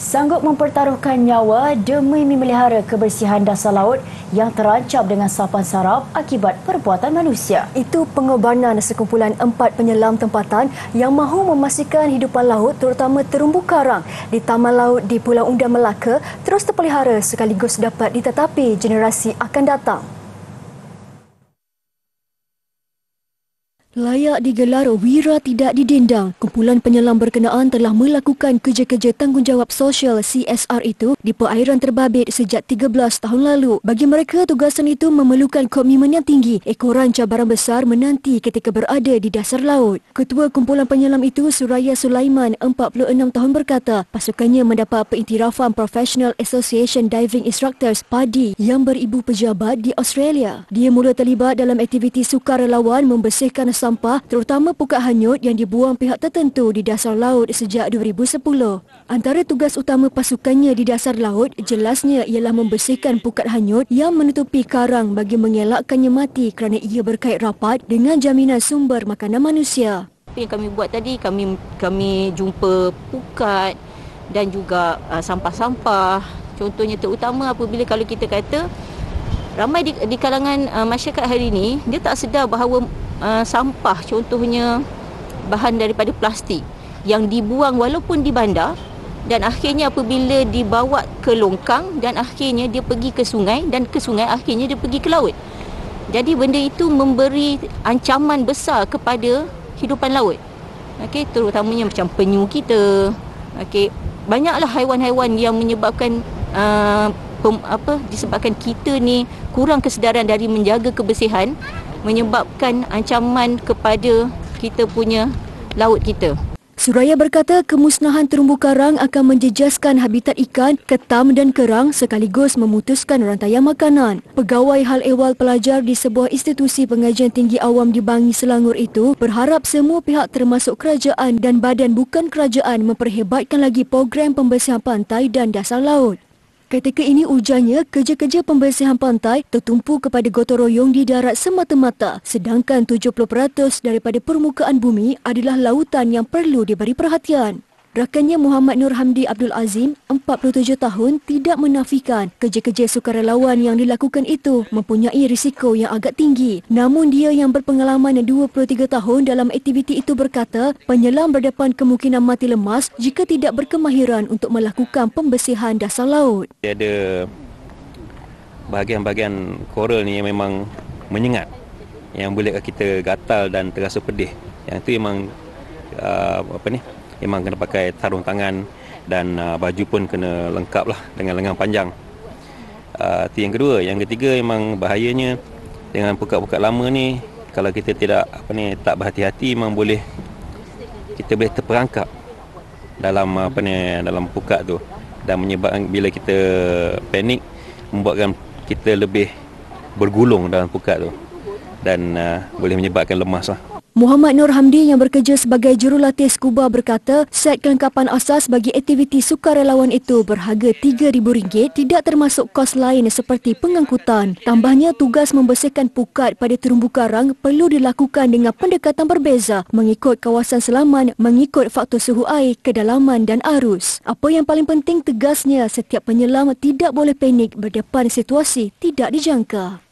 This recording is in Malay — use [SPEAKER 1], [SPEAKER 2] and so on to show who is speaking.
[SPEAKER 1] Sanggup mempertaruhkan nyawa demi memelihara kebersihan dasar laut yang terancam dengan sapan sarap akibat perbuatan manusia. Itu pengorbanan sekumpulan 4 penyelam tempatan yang mahu memastikan hidupan laut terutama terumbu karang di Taman Laut di Pulau Undang Melaka terus terpelihara sekaligus dapat ditetapi generasi akan datang. Layak digelar Wira Tidak Didendang, kumpulan penyelam berkenaan telah melakukan kerja-kerja tanggungjawab sosial CSR itu di perairan terbabit sejak 13 tahun lalu. Bagi mereka, tugasan itu memerlukan komitmen yang tinggi, ekoran cabaran besar menanti ketika berada di dasar laut. Ketua kumpulan penyelam itu, Suraya Sulaiman, 46 tahun berkata, pasukannya mendapat pengiktirafan Professional Association Diving Instructors PADI yang beribu pejabat di Australia. Dia mula terlibat dalam aktiviti sukarelawan membersihkan sampah terutama pukat hanyut yang dibuang pihak tertentu di dasar laut sejak 2010. Antara tugas utama pasukannya di dasar laut jelasnya ialah membersihkan pukat hanyut yang menutupi karang bagi mengelakkannya mati kerana ia berkait rapat dengan jaminan sumber makanan manusia.
[SPEAKER 2] Apa yang kami buat tadi, kami jumpa pukat dan juga sampah-sampah. Contohnya terutama apabila kalau kita kata ramai di kalangan masyarakat hari ini, dia tak sedar bahawa sampah contohnya bahan daripada plastik yang dibuang walaupun di bandar dan akhirnya apabila dibawa ke longkang dan akhirnya dia pergi ke sungai dan ke sungai akhirnya dia pergi ke laut. Jadi benda itu memberi ancaman besar kepada hidupan laut. Okey, terutamanya macam penyu kita. Okey, banyaklah haiwan-haiwan yang menyebabkan disebabkan kita ni kurang kesedaran dari menjaga kebersihan, menyebabkan ancaman kepada kita punya laut kita.
[SPEAKER 1] Suraya berkata kemusnahan terumbu karang akan menjejaskan habitat ikan, ketam dan kerang sekaligus memutuskan rantaian makanan. Pegawai hal ehwal pelajar di sebuah institusi pengajian tinggi awam di Bangi, Selangor itu berharap semua pihak termasuk kerajaan dan badan bukan kerajaan memperhebatkan lagi program pembersihan pantai dan dasar laut. Ketika ini ujarnya, kerja-kerja pembersihan pantai tertumpu kepada gotong royong di darat semata-mata, sedangkan 70% daripada permukaan bumi adalah lautan yang perlu diberi perhatian. Rakannya Muhammad Nur Hamdi Abdul Azim, 47 tahun, tidak menafikan kerja-kerja sukarelawan yang dilakukan itu mempunyai risiko yang agak tinggi. Namun dia yang berpengalaman 23 tahun dalam aktiviti itu berkata, penyelam berdepan kemungkinan mati lemas jika tidak berkemahiran untuk melakukan pembersihan dasar laut.
[SPEAKER 3] Dia ada bahagian-bahagian koral ni yang memang menyengat, yang bolehkan kita gatal dan terasa pedih. Yang itu memang memang kena pakai sarung tangan dan baju pun kena lengkap lah dengan lengan panjang. Itu yang kedua. Yang ketiga memang bahayanya dengan pukat-pukat lama ni, kalau kita tak berhati-hati memang kita boleh terperangkap dalam dalam pukat tu dan menyebabkan bila kita panik membuatkan kita lebih bergulung dalam pukat tu dan boleh menyebabkan lemas lah.
[SPEAKER 1] Muhammad Nur Hamdi yang bekerja sebagai jurulatih skuba berkata set kelengkapan asas bagi aktiviti sukarelawan itu berharga RM3,000 tidak termasuk kos lain seperti pengangkutan. Tambahnya tugas membersihkan pukat pada terumbu karang perlu dilakukan dengan pendekatan berbeza mengikut kawasan selaman, mengikut faktor suhu air, kedalaman dan arus. Apa yang paling penting tegasnya setiap penyelam tidak boleh panik berdepan situasi tidak dijangka.